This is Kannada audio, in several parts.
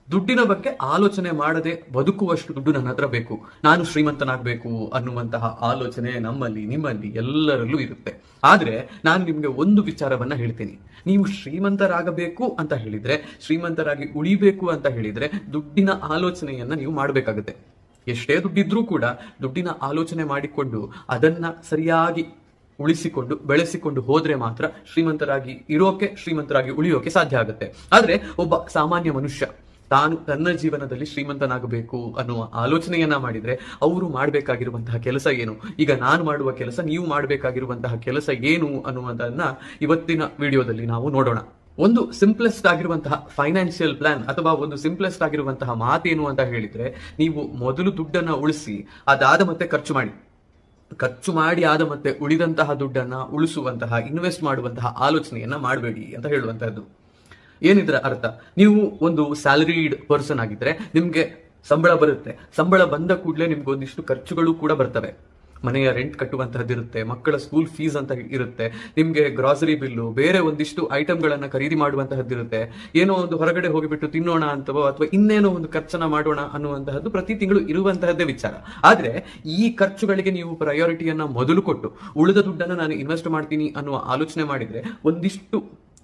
ದುಡ್ಡಿನ ಬಗ್ಗೆ ಆಲೋಚನೆ ಮಾಡದೆ ಬದುಕುವಷ್ಟು ದುಡ್ಡು ನನ್ನ ಹತ್ರ ಬೇಕು, ನಾನು ಶ್ರೀಮಂತನಾಗಬೇಕು ಅನ್ನುವಂತಹ ಆಲೋಚನೆ ನಮ್ಮಲ್ಲಿ, ನಿಮ್ಮಲ್ಲಿ, ಎಲ್ಲರಲ್ಲೂ ಇರುತ್ತೆ. ಆದ್ರೆ ನಾನು ನಿಮ್ಗೆ ಒಂದು ವಿಚಾರವನ್ನ ಹೇಳ್ತೀನಿ. ನೀವು ಶ್ರೀಮಂತರಾಗಬೇಕು ಅಂತ ಹೇಳಿದ್ರೆ, ಶ್ರೀಮಂತರಾಗಿ ಉಳಿಬೇಕು ಅಂತ ಹೇಳಿದ್ರೆ ದುಡ್ಡಿನ ಆಲೋಚನೆಯನ್ನ ನೀವು ಮಾಡಬೇಕಾಗುತ್ತೆ. ಎಷ್ಟೇ ದುಡ್ಡಿದ್ರೂ ಕೂಡ ದುಡ್ಡಿನ ಆಲೋಚನೆ ಮಾಡಿಕೊಂಡು ಅದನ್ನ ಸರಿಯಾಗಿ ಉಳಿಸಿಕೊಂಡು ಬೆಳೆಸಿಕೊಂಡು ಹೋದ್ರೆ ಮಾತ್ರ ಶ್ರೀಮಂತರಾಗಿ ಇರೋಕೆ, ಶ್ರೀಮಂತರಾಗಿ ಉಳಿಯೋಕೆ ಸಾಧ್ಯ ಆಗುತ್ತೆ. ಆದ್ರೆ ಒಬ್ಬ ಸಾಮಾನ್ಯ ಮನುಷ್ಯ ತಾನು ತನ್ನ ಜೀವನದಲ್ಲಿ ಶ್ರೀಮಂತನಾಗಬೇಕು ಅನ್ನುವ ಆಲೋಚನೆಯನ್ನ ಮಾಡಿದ್ರೆ ಅವರು ಮಾಡಬೇಕಾಗಿರುವಂತಹ ಕೆಲಸ ಏನು, ಈಗ ನಾನು ಮಾಡುವ ಕೆಲಸ, ನೀವು ಮಾಡಬೇಕಾಗಿರುವಂತಹ ಕೆಲಸ ಏನು ಅನ್ನುವುದನ್ನ ಇವತ್ತಿನ ವಿಡಿಯೋದಲ್ಲಿ ನಾವು ನೋಡೋಣ. ಒಂದು ಸಿಂಪ್ಲೆಸ್ಟ್ ಆಗಿರುವಂತಹ ಫೈನಾನ್ಷಿಯಲ್ ಪ್ಲಾನ್ ಅಥವಾ ಒಂದು ಸಿಂಪ್ಲೆಸ್ಟ್ ಆಗಿರುವಂತಹ ಮಾತೇನು ಅಂತ ಹೇಳಿದ್ರೆ, ನೀವು ಮೊದಲು ದುಡ್ಡನ್ನ ಉಳಿಸಿ ಅದಾದ ಮತ್ತೆ ಖರ್ಚು ಮಾಡಿ ಆದ ಮತ್ತೆ ಉಳಿದಂತಹ ದುಡ್ಡನ್ನ ಉಳಿಸುವಂತಹ, ಇನ್ವೆಸ್ಟ್ ಮಾಡುವಂತಹ ಆಲೋಚನೆಯನ್ನ ಮಾಡಬೇಡಿ ಅಂತ ಹೇಳುವಂತಹದ್ದು. ಏನಿದ್ರ ಅರ್ಥ? ನೀವು ಒಂದು ಸ್ಯಾಲರಿಡ್ ಪರ್ಸನ್ ಆಗಿದ್ರೆ ನಿಮ್ಗೆ ಸಂಬಳ ಬರುತ್ತೆ, ಸಂಬಳ ಬಂದ ಕೂಡಲೇ ನಿಮ್ಗೆ ಒಂದಿಷ್ಟು ಖರ್ಚುಗಳು ಕೂಡ ಬರ್ತವೆ. ಮನೆಯ ರೆಂಟ್ ಕಟ್ಟುವಂತಹದ್ದಿರುತ್ತೆ, ಮಕ್ಕಳ ಸ್ಕೂಲ್ ಫೀಸ್ ಅಂತ ಇರುತ್ತೆ, ನಿಮ್ಗೆ ಗ್ರಾಸರಿ ಬಿಲ್ಲು, ಬೇರೆ ಒಂದಿಷ್ಟು ಐಟಮ್ಗಳನ್ನ ಖರೀದಿ ಮಾಡುವಂತಹದ್ದಿರುತ್ತೆ, ಏನೋ ಒಂದು ಹೊರಗಡೆ ಹೋಗಿಬಿಟ್ಟು ತಿನ್ನೋಣ ಅಂತವೋ ಅಥವಾ ಇನ್ನೇನೋ ಒಂದು ಖರ್ಚನ್ನ ಮಾಡೋಣ ಅನ್ನುವಂತಹದ್ದು ಪ್ರತಿ ತಿಂಗಳು ಇರುವಂತಹದ್ದೇ ವಿಚಾರ. ಆದ್ರೆ ಈ ಖರ್ಚುಗಳಿಗೆ ನೀವು ಪ್ರಯಾರಿಟಿಯನ್ನ ಮೊದಲು ಕೊಟ್ಟು ಉಳಿದ ದುಡ್ಡನ್ನ ನಾನು ಇನ್ವೆಸ್ಟ್ ಮಾಡ್ತೀನಿ ಅನ್ನುವ ಆಲೋಚನೆ ಮಾಡಿದ್ರೆ ಒಂದಿಷ್ಟು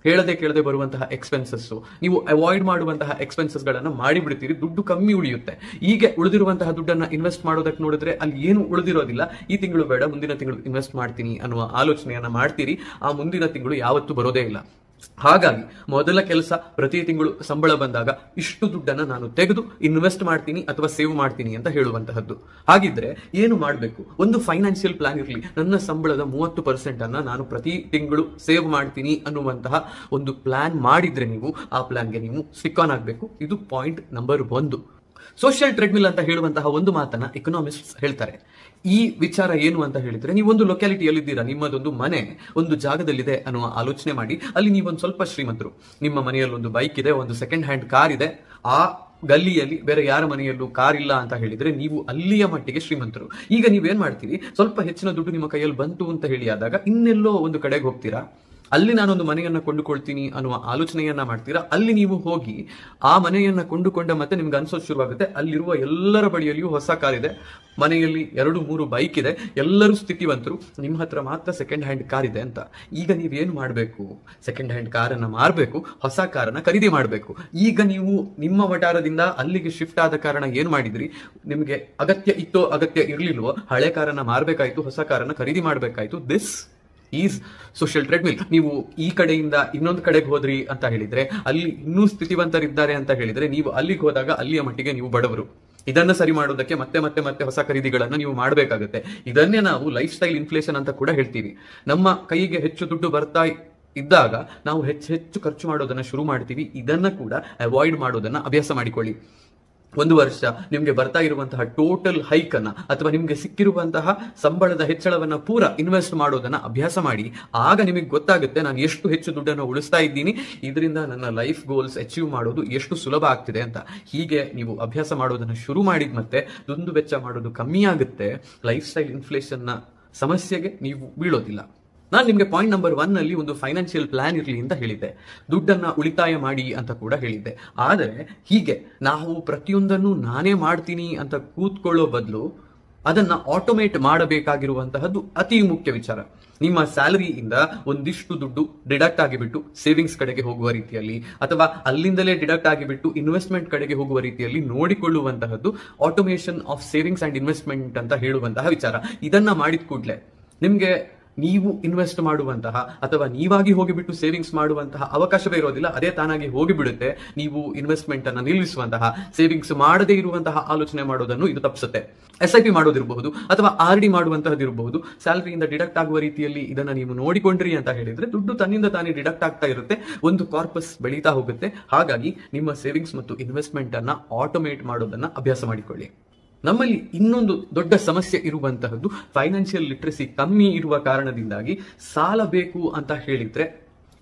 ಕೇಳದೆ ಬರುವಂತಹ ಎಕ್ಸ್ಪೆನ್ಸಸ್, ನೀವು ಅವಾಯ್ಡ್ ಮಾಡುವಂತಹ ಎಕ್ಸ್ಪೆನ್ಸಸ್ ಗಳನ್ನ ಮಾಡಿಬಿಡ್ತೀರಿ, ದುಡ್ಡು ಕಮ್ಮಿ ಉಳಿಯುತ್ತೆ. ಹೀಗೆ ಉಳಿದಿರುವಂತಹ ದುಡ್ಡನ್ನ ಇನ್ವೆಸ್ಟ್ ಮಾಡೋದಕ್ಕೆ ನೋಡಿದ್ರೆ ಅಲ್ಲಿ ಏನು ಉಳಿದಿರೋದಿಲ್ಲ. ಈ ತಿಂಗಳು ಬೇಡ, ಮುಂದಿನ ತಿಂಗಳು ಇನ್ವೆಸ್ಟ್ ಮಾಡ್ತೀನಿ ಅನ್ನುವ ಆಲೋಚನೆಯನ್ನ ಮಾಡ್ತೀರಿ. ಆ ಮುಂದಿನ ತಿಂಗಳು ಯಾವತ್ತೂ ಬರೋದೇ ಇಲ್ಲ. ಹಾಗಾಗಿ ಮೊದಲ ಕೆಲಸ, ಪ್ರತಿ ತಿಂಗಳು ಸಂಬಳ ಬಂದಾಗ ಇಷ್ಟು ದುಡ್ಡನ್ನ ನಾನು ತೆಗೆದು ಇನ್ವೆಸ್ಟ್ ಮಾಡ್ತೀನಿ ಅಥವಾ ಸೇವ್ ಮಾಡ್ತೀನಿ ಅಂತ ಹೇಳುವಂತಹದ್ದು. ಹಾಗಿದ್ರೆ ಏನು ಮಾಡಬೇಕು? ಒಂದು ಫೈನಾನ್ಷಿಯಲ್ ಪ್ಲಾನ್ ಇರಲಿ. ನನ್ನ ಸಂಬಳದ 30% ಅನ್ನ ನಾನು ಪ್ರತಿ ತಿಂಗಳು ಸೇವ್ ಮಾಡ್ತೀನಿ ಅನ್ನುವಂತಹ ಒಂದು ಪ್ಲಾನ್ ಮಾಡಿದ್ರೆ ನೀವು ಆ ಪ್ಲಾನ್ಗೆ ನೀವು ಸ್ಟಿಕ್ ಆನ್ ಆಗಬೇಕು. ಇದು ಪಾಯಿಂಟ್ ನಂಬರ್ 1. ಸೋಷಿಯಲ್ ಟ್ರೆಡ್ಮಿಲ್ ಅಂತ ಹೇಳುವಂತಹ ಒಂದು ಮಾತನ್ನ ಎಕನಾಮಿಸ್ಟ್ ಹೇಳ್ತಾರೆ. ಈ ವಿಚಾರ ಏನು ಅಂತ ಹೇಳಿದ್ರೆ, ನೀವು ಒಂದು ಲೊಕ್ಯಾಲಿಟಿಯಲ್ಲಿದ್ದೀರಾ, ನಿಮ್ಮದೊಂದು ಮನೆ ಒಂದು ಜಾಗದಲ್ಲಿದೆ ಅನ್ನುವ ಆಲೋಚನೆ ಮಾಡಿ. ಅಲ್ಲಿ ನೀವೊಂದು ಸ್ವಲ್ಪ ಶ್ರೀಮಂತರು, ನಿಮ್ಮ ಮನೆಯಲ್ಲಿ ಒಂದು ಬೈಕ್ ಇದೆ, ಒಂದು ಸೆಕೆಂಡ್ ಹ್ಯಾಂಡ್ ಕಾರ್ ಇದೆ. ಆ ಗಲ್ಲಿಯಲ್ಲಿ ಬೇರೆ ಯಾರ ಮನೆಯಲ್ಲೂ ಕಾರ್ ಇಲ್ಲ ಅಂತ ಹೇಳಿದ್ರೆ ನೀವು ಅಲ್ಲಿಯ ಮಟ್ಟಿಗೆ ಶ್ರೀಮಂತರು. ಈಗ ನೀವೇನ್ ಮಾಡ್ತೀರಿ? ಸ್ವಲ್ಪ ಹೆಚ್ಚಿನ ದುಡ್ಡು ನಿಮ್ಮ ಕೈಯಲ್ಲಿ ಬಂತು ಅಂತ ಹೇಳಿ ಆದಾಗ ಇನ್ನೆಲ್ಲೋ ಒಂದು ಕಡೆಗೆ ಹೋಗ್ತೀರಾ, ಅಲ್ಲಿ ನಾನೊಂದು ಮನೆಯನ್ನ ಕೊಂಡುಕೊಳ್ತೀನಿ ಅನ್ನುವ ಆಲೋಚನೆಯನ್ನ ಮಾಡ್ತೀರಾ. ಅಲ್ಲಿ ನೀವು ಹೋಗಿ ಆ ಮನೆಯನ್ನ ಕೊಂಡುಕೊಂಡ ಮತ್ತೆ ನಿಮ್ಗೆ ಅನ್ಸೋದು ಶುರುವಾಗುತ್ತೆ, ಅಲ್ಲಿರುವ ಎಲ್ಲರ ಬಳಿಯಲ್ಲಿಯೂ ಹೊಸ ಕಾರ್ ಇದೆ, ಮನೆಯಲ್ಲಿ 2-3 ಬೈಕ್ ಇದೆ, ಎಲ್ಲರೂ ಸ್ಥಿತಿವಂತರು, ನಿಮ್ಮ ಹತ್ರ ಮಾತ್ರ ಸೆಕೆಂಡ್ ಹ್ಯಾಂಡ್ ಕಾರ್ ಇದೆ ಅಂತ. ಈಗ ನೀವೇನು ಮಾಡಬೇಕು? ಸೆಕೆಂಡ್ ಹ್ಯಾಂಡ್ ಕಾರನ್ನ ಮಾರಬೇಕು, ಹೊಸ ಕಾರನ್ನ ಖರೀದಿ ಮಾಡಬೇಕು. ಈಗ ನೀವು ನಿಮ್ಮ ವಟಾರದಿಂದ ಅಲ್ಲಿಗೆ ಶಿಫ್ಟ್ ಆದ ಕಾರಣ ಏನ್ ಮಾಡಿದ್ರಿ? ನಿಮ್ಗೆ ಅಗತ್ಯ ಇತ್ತೋ ಅಗತ್ಯ ಇರ್ಲಿಲ್ವೋ, ಹಳೆ ಕಾರನ್ನ ಮಾರಬೇಕಾಯ್ತು, ಹೊಸ ಕಾರನ್ನ ಖರೀದಿ ಮಾಡಬೇಕಾಯ್ತು. This is social treadmill. ನೀವು ಈ ಕಡೆಯಿಂದ ಇನ್ನೊಂದು ಕಡೆಗೆ ಹೋದ್ರಿ ಅಂತ ಹೇಳಿದ್ರೆ, ಅಲ್ಲಿ ಇನ್ನೂ ಸ್ಥಿತಿವಂತರಿದ್ದಾರೆ ಅಂತ ಹೇಳಿದ್ರೆ, ನೀವು ಅಲ್ಲಿಗೆ ಹೋದಾಗ ಅಲ್ಲಿಯ ಮಟ್ಟಿಗೆ ನೀವು ಬಡವರು. ಇದನ್ನ ಸರಿ ಮಾಡೋದಕ್ಕೆ ಮತ್ತೆ ಮತ್ತೆ ಮತ್ತೆ ಹೊಸ ಖರೀದಿಗಳನ್ನ ನೀವು ಮಾಡಬೇಕಾಗುತ್ತೆ. ಇದನ್ನೇ ನಾವು ಲೈಫ್ ಸ್ಟೈಲ್ ಇನ್ಫ್ಲೇಷನ್ ಅಂತ ಕೂಡ ಹೇಳ್ತೀವಿ. ನಮ್ಮ ಕೈಗೆ ಹೆಚ್ಚು ದುಡ್ಡು ಬರ್ತಾ ಇದ್ದಾಗ ನಾವು ಹೆಚ್ಚು ಖರ್ಚು ಮಾಡೋದನ್ನ ಶುರು ಮಾಡ್ತೀವಿ. ಇದನ್ನ ಕೂಡ ಅವಾಯ್ಡ್ ಮಾಡೋದನ್ನ ಅಭ್ಯಾಸ ಮಾಡಿಕೊಳ್ಳಿ. 1 ವರ್ಷ ನಿಮ್ಗೆ ಬರ್ತಾ ಇರುವಂತಹ ಟೋಟಲ್ ಹೈಕ್ ಅನ್ನ ಅಥವಾ ನಿಮ್ಗೆ ಸಿಕ್ಕಿರುವಂತಹ ಸಂಬಳದ ಹೆಚ್ಚಳವನ್ನ ಪೂರ ಇನ್ವೆಸ್ಟ್ ಮಾಡೋದನ್ನ ಅಭ್ಯಾಸ ಮಾಡಿ. ಆಗ ನಿಮಗೆ ಗೊತ್ತಾಗುತ್ತೆ ನಾನು ಎಷ್ಟು ಹೆಚ್ಚು ದುಡ್ಡನ್ನು ಉಳಿಸ್ತಾ ಇದ್ದೀನಿ, ಇದರಿಂದ ನನ್ನ ಲೈಫ್ ಗೋಲ್ಸ್ ಅಚೀವ್ ಮಾಡೋದು ಎಷ್ಟು ಸುಲಭ ಆಗ್ತಿದೆ ಅಂತ. ಹೀಗೆ ನೀವು ಅಭ್ಯಾಸ ಮಾಡೋದನ್ನ ಶುರು ಮಾಡಿದ ಮತ್ತೆ ದುಂದು ವೆಚ್ಚ ಮಾಡೋದು ಕಮ್ಮಿ ಆಗುತ್ತೆ. ಲೈಫ್ ಸ್ಟೈಲ್ ಇನ್ಫ್ಲೇಷನ್ ನ ಸಮಸ್ಯೆಗೆ ನೀವು ಬೀಳೋದಿಲ್ಲ. ನಾನು ನಿಮ್ಗೆ ಪಾಯಿಂಟ್ ನಂಬರ್ 1 ನಲ್ಲಿ ಒಂದು ಫೈನಾನ್ಷಿಯಲ್ ಪ್ಲಾನ್ ಇರಲಿ ಅಂತ ಹೇಳಿದ್ದೆ, ದುಡ್ಡನ್ನ ಉಳಿತಾಯ ಮಾಡಿ ಅಂತ ಕೂಡ ಹೇಳಿದ್ದೆ. ಆದರೆ ಹೀಗೆ ನಾವು ಪ್ರತಿಯೊಂದನ್ನು ನಾನೇ ಮಾಡ್ತೀನಿ ಅಂತ ಕೂತ್ಕೊಳ್ಳೋ ಬದಲು ಅದನ್ನ ಆಟೋಮೇಟ್ ಮಾಡಬೇಕಾಗಿರುವಂತಹದ್ದು ಅತಿ ಮುಖ್ಯ ವಿಚಾರ. ನಿಮ್ಮ ಸ್ಯಾಲರಿಯಿಂದ ಒಂದಿಷ್ಟು ದುಡ್ಡು ಡಿಡಕ್ಟ್ ಆಗಿಬಿಟ್ಟು ಸೇವಿಂಗ್ಸ್ ಕಡೆಗೆ ಹೋಗುವ ರೀತಿಯಲ್ಲಿ ಅಥವಾ ಅಲ್ಲಿಂದಲೇ ಡಿಡಕ್ಟ್ ಆಗಿಬಿಟ್ಟು ಇನ್ವೆಸ್ಟ್ಮೆಂಟ್ ಕಡೆಗೆ ಹೋಗುವ ರೀತಿಯಲ್ಲಿ ನೋಡಿಕೊಳ್ಳುವಂತಹದ್ದು automation of savings and investment ಅಂತ ಹೇಳುವಂತಹ ವಿಚಾರ. ಇದನ್ನ ಮಾಡಿದ ಕೂಡಲೇ ನಿಮ್ಗೆ ನೀವು ಇನ್ವೆಸ್ಟ್ ಮಾಡುವಂತಹ ಅಥವಾ ನೀವಾಗಿ ಹೋಗಿಬಿಟ್ಟು ಸೇವಿಂಗ್ಸ್ ಮಾಡುವಂತಹ ಅವಕಾಶವೇ ಇರೋದಿಲ್ಲ. ಅದೇ ತಾನಾಗಿ ಹೋಗಿಬಿಡುತ್ತೆ. ನೀವು ಇನ್ವೆಸ್ಟ್ಮೆಂಟ್ ಅನ್ನ ನಿಲ್ಲಿಸುವಂತಹ, ಸೇವಿಂಗ್ಸ್ ಮಾಡದೇ ಇರುವಂತಹ ಆಲೋಚನೆ ಮಾಡೋದನ್ನು ಇದು ತಪ್ಪಿಸುತ್ತೆ. SIP ಮಾಡೋದಿರಬಹುದು ಅಥವಾ RD ಮಾಡುವಂತಹದಿರಬಹುದು. ಸ್ಯಾಲರಿಯಿಂದ ಡಿಡಕ್ಟ್ ಆಗುವ ರೀತಿಯಲ್ಲಿ ಇದನ್ನ ನೀವು ನೋಡಿಕೊಂಡ್ರಿ ಅಂತ ಹೇಳಿದ್ರೆ ದುಡ್ಡು ತನ್ನಿಂದ ತಾನೇ ಡಿಡಕ್ಟ್ ಆಗ್ತಾ ಇರುತ್ತೆ, ಒಂದು ಕಾರ್ಪಸ್ ಬೆಳೀತಾ ಹೋಗುತ್ತೆ. ಹಾಗಾಗಿ ನಿಮ್ಮ ಸೇವಿಂಗ್ಸ್ ಮತ್ತು ಇನ್ವೆಸ್ಟ್ಮೆಂಟ್ ಅನ್ನ ಆಟೋಮೇಟ್ ಮಾಡೋದನ್ನ ಅಭ್ಯಾಸ ಮಾಡಿಕೊಳ್ಳಿ. ನಮ್ಮಲ್ಲಿ ಇನ್ನೊಂದು ದೊಡ್ಡ ಸಮಸ್ಯೆ ಇರುವಂತಹದ್ದು ಫೈನಾನ್ಷಿಯಲ್ ಲಿಟ್ರಸಿ ಕಮ್ಮಿ ಇರುವ ಕಾರಣದಿಂದಾಗಿ ಸಾಲ ಬೇಕು ಅಂತ ಹೇಳಿದ್ರೆ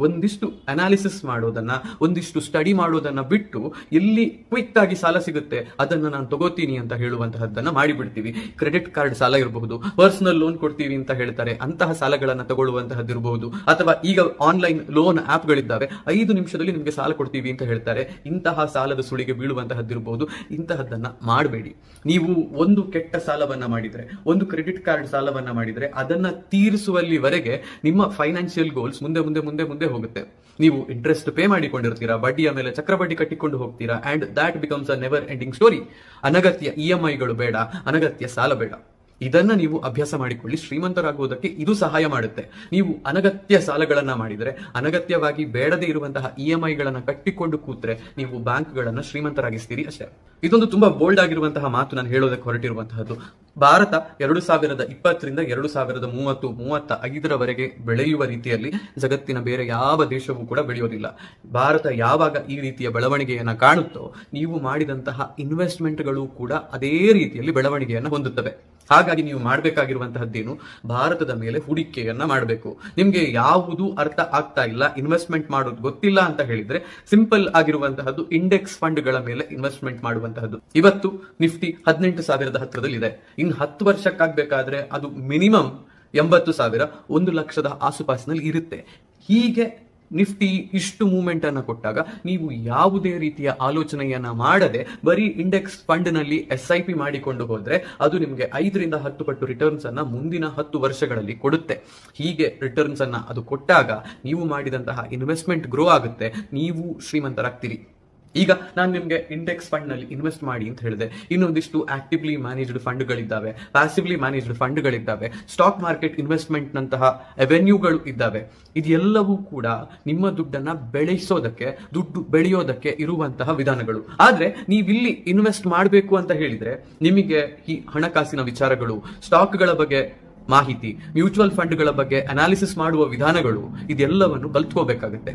ಒಂದಿಷ್ಟು ಅನಾಲಿಸಿಸ್ ಮಾಡೋದನ್ನ, ಒಂದಿಷ್ಟು ಸ್ಟಡಿ ಮಾಡೋದನ್ನ ಬಿಟ್ಟು ಎಲ್ಲಿ ಕ್ವಿಕ್ ಆಗಿ ಸಾಲ ಸಿಗುತ್ತೆ ಅದನ್ನ ನಾನು ತಗೋತೀನಿ ಅಂತ ಹೇಳುವಂತಹದ್ದನ್ನ ಮಾಡಿಬಿಡ್ತೀವಿ. ಕ್ರೆಡಿಟ್ ಕಾರ್ಡ್ ಸಾಲ ಇರಬಹುದು, ಪರ್ಸನಲ್ ಲೋನ್ ಕೊಡ್ತೀವಿ ಅಂತ ಹೇಳ್ತಾರೆ, ಅಂತಹ ಸಾಲಗಳನ್ನ ತಗೊಳ್ಳುವಂತಹದ್ದಿರಬಹುದು, ಅಥವಾ ಈಗ ಆನ್ಲೈನ್ ಲೋನ್ ಆಪ್ ಗಳಿದ್ದಾವೆ, 5 ನಿಮಿಷದಲ್ಲಿ ನಿಮಗೆ ಸಾಲ ಕೊಡ್ತೀವಿ ಅಂತ ಹೇಳ್ತಾರೆ, ಇಂತಹ ಸಾಲದ ಸುಳಿಗೆ ಬೀಳುವಂತಹದ್ದಿರಬಹುದು. ಇಂತಹದ್ದನ್ನ ಮಾಡಬೇಡಿ. ನೀವು ಒಂದು ಕೆಟ್ಟ ಸಾಲವನ್ನ ಮಾಡಿದ್ರೆ, ಒಂದು ಕ್ರೆಡಿಟ್ ಕಾರ್ಡ್ ಸಾಲವನ್ನ ಮಾಡಿದ್ರೆ, ಅದನ್ನ ತೀರಿಸುವಲ್ಲಿವರೆಗೆ ನಿಮ್ಮ ಫೈನಾನ್ಷಿಯಲ್ ಗೋಲ್ಸ್ ಮುಂದೆ ಮುಂದೆ ಮುಂದೆ ಮುಂದೆ ಹೋಗುತ್ತೆ. ನೀವು ಇಂಟ್ರೆಸ್ಟ್ ಪೇ ಮಾಡಿಕೊಂಡಿರ್ತೀರಾ, ಬಡ್ಡಿಯ ಮೇಲೆ ಚಕ್ರಬಡ್ಡಿ ಕಟ್ಟಿಕೊಂಡು ಹೋಗ್ತೀರಾ, and that becomes a never ending story. ಅನಗತ್ಯ EMIಗಳು ಬೇಡ, ಅನಗತ್ಯ ಸಾಲ ಬೇಡ. ಇದನ್ನ ನೀವು ಅಭ್ಯಾಸ ಮಾಡಿಕೊಳ್ಳಿ. ಶ್ರೀಮಂತರಾಗುವುದಕ್ಕೆ ಇದು ಸಹಾಯ ಮಾಡುತ್ತೆ. ನೀವು ಅನಗತ್ಯ ಸಾಲಗಳನ್ನ ಮಾಡಿದ್ರೆ, ಅನಗತ್ಯವಾಗಿ ಬೇಡದೇ ಇರುವಂತಹ EMIಗಳನ್ನ ಕಟ್ಟಿಕೊಂಡು ಕೂತ್ರೆ, ನೀವು ಬ್ಯಾಂಕ್ಗಳನ್ನ ಶ್ರೀಮಂತರಾಗಿಸ್ತೀರಿ ಅಷ್ಟೇ. ಇದೊಂದು ತುಂಬಾ ಬೋಲ್ಡ್ ಆಗಿರುವಂತಹ ಮಾತು ನಾನು ಹೇಳೋದಕ್ಕೆ ಹೊರಟಿರುವಂತಹದ್ದು. ಭಾರತ 2020ರಿಂದ 2030-35 ಬೆಳೆಯುವ ರೀತಿಯಲ್ಲಿ ಜಗತ್ತಿನ ಬೇರೆ ಯಾವ ದೇಶವೂ ಕೂಡ ಬೆಳೆಯೋದಿಲ್ಲ. ಭಾರತ ಯಾವಾಗ ಈ ರೀತಿಯ ಬೆಳವಣಿಗೆಯನ್ನ ಕಾಣುತ್ತೋ, ನೀವು ಮಾಡಿದಂತಹ ಇನ್ವೆಸ್ಟ್ಮೆಂಟ್ಗಳು ಕೂಡ ಅದೇ ರೀತಿಯಲ್ಲಿ ಬೆಳವಣಿಗೆಯನ್ನ ಹೊಂದುತ್ತವೆ. ಹಾಗಾಗಿ ನೀವು ಮಾಡಬೇಕಾಗಿರುವಂತಹದ್ದೇನು, ಭಾರತದ ಮೇಲೆ ಹೂಡಿಕೆಯನ್ನ ಮಾಡಬೇಕು. ನಿಮ್ಗೆ ಯಾವುದು ಅರ್ಥ ಆಗ್ತಾ ಇಲ್ಲ, ಇನ್ವೆಸ್ಟ್ಮೆಂಟ್ ಮಾಡೋದು ಗೊತ್ತಿಲ್ಲ ಅಂತ ಹೇಳಿದ್ರೆ, ಸಿಂಪಲ್ ಆಗಿರುವಂತಹದ್ದು ಇಂಡೆಕ್ಸ್ ಫಂಡ್ಗಳ ಮೇಲೆ ಇನ್ವೆಸ್ಟ್ಮೆಂಟ್ ಮಾಡುವಂತಹದ್ದು. ಇವತ್ತು ನಿಫ್ಟಿ 18,000 ಹತ್ರದಲ್ಲಿದೆ. ಇನ್ನು 10 ವರ್ಷಕ್ಕಾಗಬೇಕಾದ್ರೆ ಅದು ಮಿನಿಮಮ್ 80,000, 1 ಲಕ್ಷದ ಆಸುಪಾಸಿನಲ್ಲಿ ಇರುತ್ತೆ. ಹೀಗೆ ನಿಫ್ಟಿ ಇಷ್ಟು ಮೂವ್ಮೆಂಟ್ ಅನ್ನ ಕೊಟ್ಟಾಗ ನೀವು ಯಾವುದೇ ರೀತಿಯ ಆಲೋಚನೆಯನ್ನ ಮಾಡದೆ ಬರೀ ಇಂಡೆಕ್ಸ್ ಫಂಡ್ ನಲ್ಲಿ SIP ಮಾಡಿಕೊಂಡು ಹೋದ್ರೆ ಅದು ನಿಮಗೆ 5ರಿಂದ 10 ಪಟ್ಟು ರಿಟರ್ನ್ಸ್ ಅನ್ನ ಮುಂದಿನ 10 ವರ್ಷಗಳಲ್ಲಿ ಕೊಡುತ್ತೆ. ಹೀಗೆ ರಿಟರ್ನ್ಸ್ ಅನ್ನ ಅದು ಕೊಟ್ಟಾಗ ನೀವು ಮಾಡಿದಂತಹ ಇನ್ವೆಸ್ಟ್ಮೆಂಟ್ ಗ್ರೋ ಆಗುತ್ತೆ, ನೀವು ಶ್ರೀಮಂತರಾಗ್ತೀರಿ. ಈಗ ನಾನು ನಿಮ್ಗೆ ಇಂಡೆಕ್ಸ್ ಫಂಡ್ ನಲ್ಲಿ ಇನ್ವೆಸ್ಟ್ ಮಾಡಿ ಅಂತ ಹೇಳಿದೆ. ಇನ್ನೊಂದಿಷ್ಟು ಆಕ್ಟಿವ್ಲಿ ಮ್ಯಾನೇಜ್ಡ್ ಫಂಡ್ಗಳಿದ್ದಾವೆ, ಪ್ಯಾಸಿವ್ಲಿ ಮ್ಯಾನೇಜ್ಡ್ ಫಂಡ್ಗಳಿದ್ದಾವೆ, ಸ್ಟಾಕ್ ಮಾರ್ಕೆಟ್ ಇನ್ವೆಸ್ಟ್ಮೆಂಟ್ ನಂತಹ ಅವೆನ್ಯೂಗಳು ಇದ್ದಾವೆ. ಇದೆಲ್ಲವೂ ಕೂಡ ನಿಮ್ಮ ದುಡ್ಡನ್ನ ದುಡ್ಡು ಬೆಳೆಯೋದಕ್ಕೆ ಇರುವಂತಹ ವಿಧಾನಗಳು. ಆದ್ರೆ ನೀವಿಲ್ಲಿ ಇನ್ವೆಸ್ಟ್ ಮಾಡಬೇಕು ಅಂತ ಹೇಳಿದ್ರೆ, ನಿಮಗೆ ಈ ಹಣಕಾಸಿನ ವಿಚಾರಗಳು, ಸ್ಟಾಕ್ಗಳ ಬಗ್ಗೆ ಮಾಹಿತಿ, ಮ್ಯೂಚುವಲ್ ಫಂಡ್ಗಳ ಬಗ್ಗೆ ಅನಾಲಿಸಿಸ್ ಮಾಡುವ ವಿಧಾನಗಳು, ಇದೆಲ್ಲವನ್ನು ಕಲ್ತ್ಕೋಬೇಕಾಗುತ್ತೆ.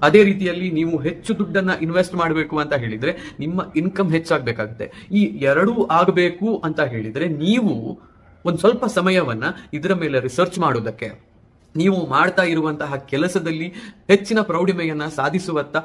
ಅದೇ ರೀತಿಯಲ್ಲಿ ನೀವು ಹೆಚ್ಚು ದುಡ್ಡನ್ನ ಇನ್ವೆಸ್ಟ್ ಮಾಡಬೇಕು ಅಂತ ಹೇಳಿದ್ರೆ ನಿಮ್ಮ ಇನ್ಕಮ್ ಹೆಚ್ಚಾಗಬೇಕಾಗುತ್ತೆ. ಈ ಎರಡೂ ಆಗಬೇಕು ಅಂತ ಹೇಳಿದ್ರೆ ನೀವು ಒಂದ್ ಸ್ವಲ್ಪ ಸಮಯವನ್ನ ಇದರ ಮೇಲೆ ರಿಸರ್ಚ್ ಮಾಡೋದಕ್ಕೆ, ನೀವು ಮಾಡ್ತಾ ಇರುವಂತಹ ಕೆಲಸದಲ್ಲಿ ಹೆಚ್ಚಿನ ಪ್ರೌಢಿಮೆಯನ್ನ ಸಾಧಿಸುವತ್ತ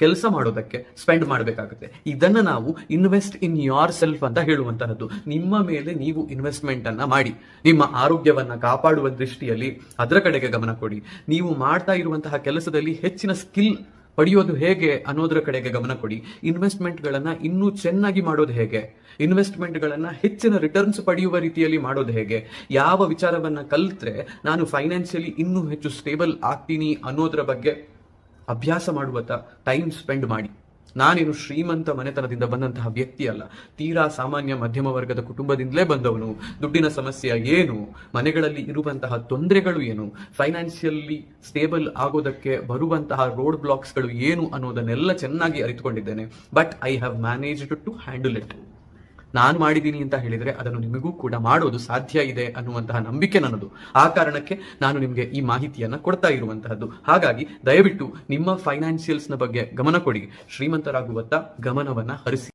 ಕೆಲಸ ಮಾಡೋದಕ್ಕೆ ಸ್ಪೆಂಡ್ ಮಾಡಬೇಕಾಗುತ್ತೆ. ಇದನ್ನ ನಾವು ಇನ್ವೆಸ್ಟ್ ಇನ್ ಯೋರ್ ಸೆಲ್ಫ್ ಅಂತ ಹೇಳುವಂತಹದ್ದು. ನಿಮ್ಮ ಮೇಲೆ ನೀವು ಇನ್ವೆಸ್ಟ್ಮೆಂಟ್ ಅನ್ನ ಮಾಡಿ, ನಿಮ್ಮ ಆರೋಗ್ಯವನ್ನ ಕಾಪಾಡುವ ದೃಷ್ಟಿಯಲ್ಲಿ ಅದರ ಕಡೆಗೆ ಗಮನ ಕೊಡಿ. ನೀವು ಮಾಡ್ತಾ ಇರುವಂತಹ ಕೆಲಸದಲ್ಲಿ ಹೆಚ್ಚಿನ ಸ್ಕಿಲ್ ಪಡೆಯೋದು ಹೇಗೆ ಅನ್ನೋದ್ರ ಕಡೆಗೆ ಗಮನ ಕೊಡಿ. ಇನ್ವೆಸ್ಟ್ಮೆಂಟ್ ಗಳನ್ನ ಇನ್ನೂ ಚೆನ್ನಾಗಿ ಮಾಡೋದು ಹೇಗೆ, ಇನ್ವೆಸ್ಟ್ಮೆಂಟ್ ಗಳನ್ನ ಹೆಚ್ಚಿನ ರಿಟರ್ನ್ಸ್ ಪಡೆಯುವ ರೀತಿಯಲ್ಲಿ ಮಾಡೋದು ಹೇಗೆ, ಯಾವ ವಿಚಾರವನ್ನ ಕಲ್ತ್ರೆ ನಾನು ಫೈನಾನ್ಷಿಯಲಿ ಇನ್ನೂ ಹೆಚ್ಚು ಸ್ಟೇಬಲ್ ಆಗ್ತೀನಿ ಅನ್ನೋದ್ರ ಬಗ್ಗೆ ಅಭ್ಯಾಸ ಮಾಡುವತ್ತ ಟೈಮ್ ಸ್ಪೆಂಡ್ ಮಾಡಿ. ನಾನೇನು ಶ್ರೀಮಂತ ಮನೆತನದಿಂದ ಬಂದಂತಹ ವ್ಯಕ್ತಿ ಅಲ್ಲ, ತೀರಾ ಸಾಮಾನ್ಯ ಮಧ್ಯಮ ವರ್ಗದ ಕುಟುಂಬದಿಂದಲೇ ಬಂದವನು. ದುಡ್ಡಿನ ಸಮಸ್ಯೆ ಏನು, ಮನೆಗಳಲ್ಲಿ ಇರುವಂತಹ ತೊಂದರೆಗಳು ಏನು, ಫೈನಾನ್ಷಿಯಲಿ ಸ್ಟೇಬಲ್ ಆಗೋದಕ್ಕೆ ಬರುವಂತಹ ರೋಡ್ ಬ್ಲಾಕ್ಸ್ಗಳು ಏನು ಅನ್ನೋದನ್ನೆಲ್ಲ ಚೆನ್ನಾಗಿ ಅರಿತುಕೊಂಡಿದ್ದೇನೆ. But I have managed to handle it. ನಾನು ಮಾಡಿದ್ದೀನಿ ಅಂತ ಹೇಳಿದ್ರೆ ಅದನ್ನು ನಿಮಗೂ ಕೂಡ ಮಾಡೋದು ಸಾಧ್ಯ ಇದೆ ಅನ್ನುವಂತಹ ನಂಬಿಕೆ ನನ್ನದು. ಆ ಕಾರಣಕ್ಕೆ ನಾನು ನಿಮಗೆ ಈ ಮಾಹಿತಿಯನ್ನ ಕೊಡ್ತಾ ಇರುವಂತಹದ್ದು. ಹಾಗಾಗಿ ದಯವಿಟ್ಟು ನಿಮ್ಮ ಫೈನಾನ್ಷಿಯಲ್ಸ್ ನ ಬಗ್ಗೆ ಗಮನ ಕೊಡಿ, ಶ್ರೀಮಂತರಾಗುವತ್ತ ಗಮನವನ್ನ ಹರಿಸಿ.